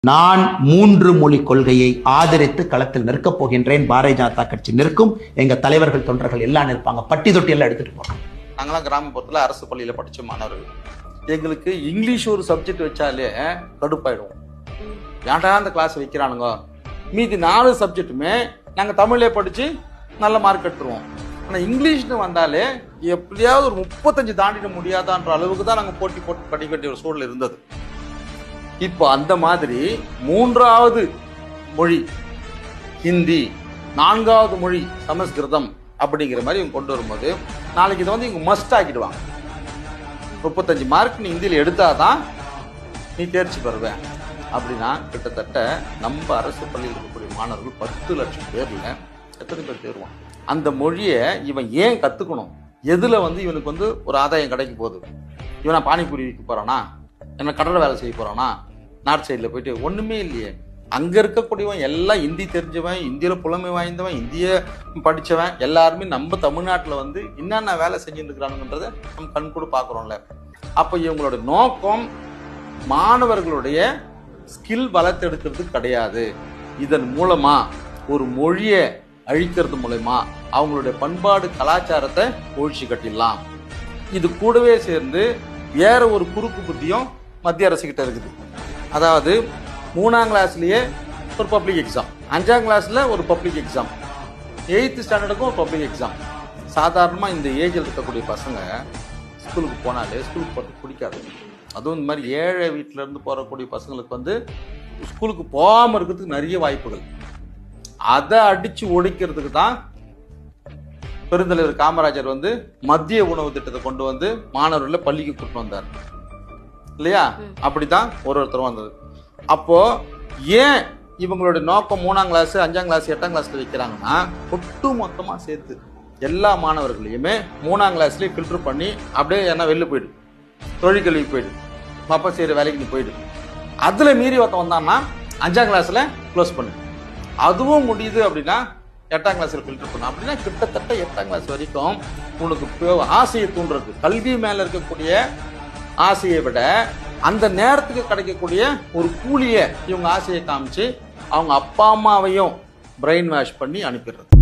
நான் 3 மொழி கொள்கையை ஆதரித்து களத்தில் நிற்கப் போகின்றேன். பாரதிய ஜனதா கட்சி நிற்கும். எங்க தலைவர்கள் தொண்டர்கள் எல்லாம் நிற்பாங்க. பட்டி தொட்டி எல்லாம் எடுத்துட்டு போறோம். நாங்களாம் கிராமப்புறத்தில் அரசு பள்ளியில படிச்ச மாணவர்கள். எங்களுக்கு இங்கிலீஷ் ஒரு சப்ஜெக்ட் வச்சாலே கடுப்பாயிடுவோம். ஏன்டா அந்த கிளாஸ் வைக்கிறானுங்க. மீதி 4 சப்ஜெக்ட்டுமே நாங்க தமிழ்லே படிச்சு நல்ல மார்க் எடுத்துருவோம். ஆனா இங்கிலீஷ்னு வந்தாலே எப்படியாவது ஒரு 35 தாண்டிட முடியாதான்ற அளவுக்கு தான் நாங்க போட்டி போட்டு படிக்க வேண்டிய ஒரு சூழல் இருந்தது. இப்போ அந்த மாதிரி 3வது மொழி ஹிந்தி, 4வது மொழி சமஸ்கிருதம் அப்படிங்கிற மாதிரி இவங்க கொண்டு வரும்போது நாளைக்கு இதை வந்து இவங்க மஸ்ட் ஆக்கிடுவாங்க. 35 மார்க் நீ ஹிந்தியில் எடுத்தாதான் நீ தேர்ச்சி பெறுவேன் அப்படின்னா கிட்டத்தட்ட நம்ம அரசு பள்ளியில் இருக்கக்கூடிய மாணவர்கள் 10 லட்சம் பேர்ல எத்தனை பேர் தேர்வான். அந்த மொழியை இவன் ஏன் கத்துக்கணும்? எதுல வந்து இவனுக்கு வந்து ஒரு ஆதாயம் கிடைக்க போகுது? இவனா பானிபூரி விற்க போறானா, என்ன கடற்கரை வேலை செய்ய போறானா, நார்த் சைடில் போயிட்டு ஒண்ணுமே இல்லையே. அங்க இருக்கக்கூடியவன் எல்லாம் ஹிந்தி தெரிஞ்சவன், இந்தியில புலமை வாய்ந்தவன், இந்திய படிச்சவன் எல்லாருமே நம்ம தமிழ்நாட்டில் வந்து என்னென்ன வேலை செஞ்சுட்டு இருக்கிறானுன்றத நம்ம கண் கூட பாக்குறோம்ல. அப்ப இவங்களோட நோக்கம் மாணவர்களுடைய ஸ்கில் வளர்த்தெடுக்கிறது கிடையாது. இதன் மூலமா ஒரு மொழியை அழிக்கிறது மூலமா அவங்களுடைய பண்பாடு கலாச்சாரத்தை ஒழிச்சு கட்டிடலாம். இது கூடவே சேர்ந்து வேற ஒரு குறுக்கு புத்தியும் மத்திய அரசு கிட்ட இருக்குது. அதாவது 3ஆம் கிளாஸ்லயே ஒரு பப்ளிக் எக்ஸாம், 5ஆம் கிளாஸ்ல ஒரு பப்ளிக் எக்ஸாம், 8th ஸ்டாண்டர்டுக்கும் ஒரு பப்ளிக் எக்ஸாம். சாதாரணமா இந்த ஏஜில் இருக்கக்கூடிய பசங்க ஸ்கூலுக்கு போனாலே ஸ்கூலுக்கு போகிறது பிடிக்காது. அதுவும் இந்த மாதிரி ஏழை வீட்டில இருந்து போறக்கூடிய பசங்களுக்கு வந்து ஸ்கூலுக்கு போகாம இருக்கிறதுக்கு நிறைய வாய்ப்புகள். அதை அடிச்சு ஒழிக்கிறதுக்கு தான் பெருந்தலைவர் காமராஜர் வந்து மத்திய உணவு திட்டத்தை கொண்டு வந்து மாணவர்களை பள்ளிக்கு கூட்டு வந்தார் இல்லையா? அப்படித்தான் ஒருத்தரும் வந்தது. அப்போ ஏன் இவங்களுடைய நோக்கம் 3ஆம் கிளாஸ், 5ஆம் கிளாஸ், 8ஆம் கிளாஸ்ல வைக்கிறாங்கன்னா ஒட்டு மொத்தமா சேர்த்து எல்லா மாணவர்களையுமே 3ஆம் கிளாஸ்லயே ஃபில்டர் பண்ணி அப்படியே என்ன வெளில போயிடு, தொழிற்கல்விக்கு போயிடு, அப்பா செய்யற வேலைக்கு நீ போயிடு. அதுல மீறி ஒருத்தன் வந்தான்னா 5ஆம் கிளாஸ்ல க்ளோஸ் பண்ணு. அதுவும் முடியுது அப்படின்னா 8ஆம் கிளாஸ்ல ஃபில்டர் பண்ணு. அப்படின்னா கிட்டத்தட்ட 8ஆம் கிளாஸ் வரைக்கும் உனக்கு ஆசையை தூண்டுறது, கல்வி மேல இருக்கக்கூடிய ஆசையை விட அந்த நேரத்துக்கு கிடைக்கக்கூடிய ஒரு கூலியை இவங்க ஆசையை காமிச்சு அவங்க அப்பா அம்மாவையும் பிரெயின் வாஷ் பண்ணி அனுப்பிடுறது.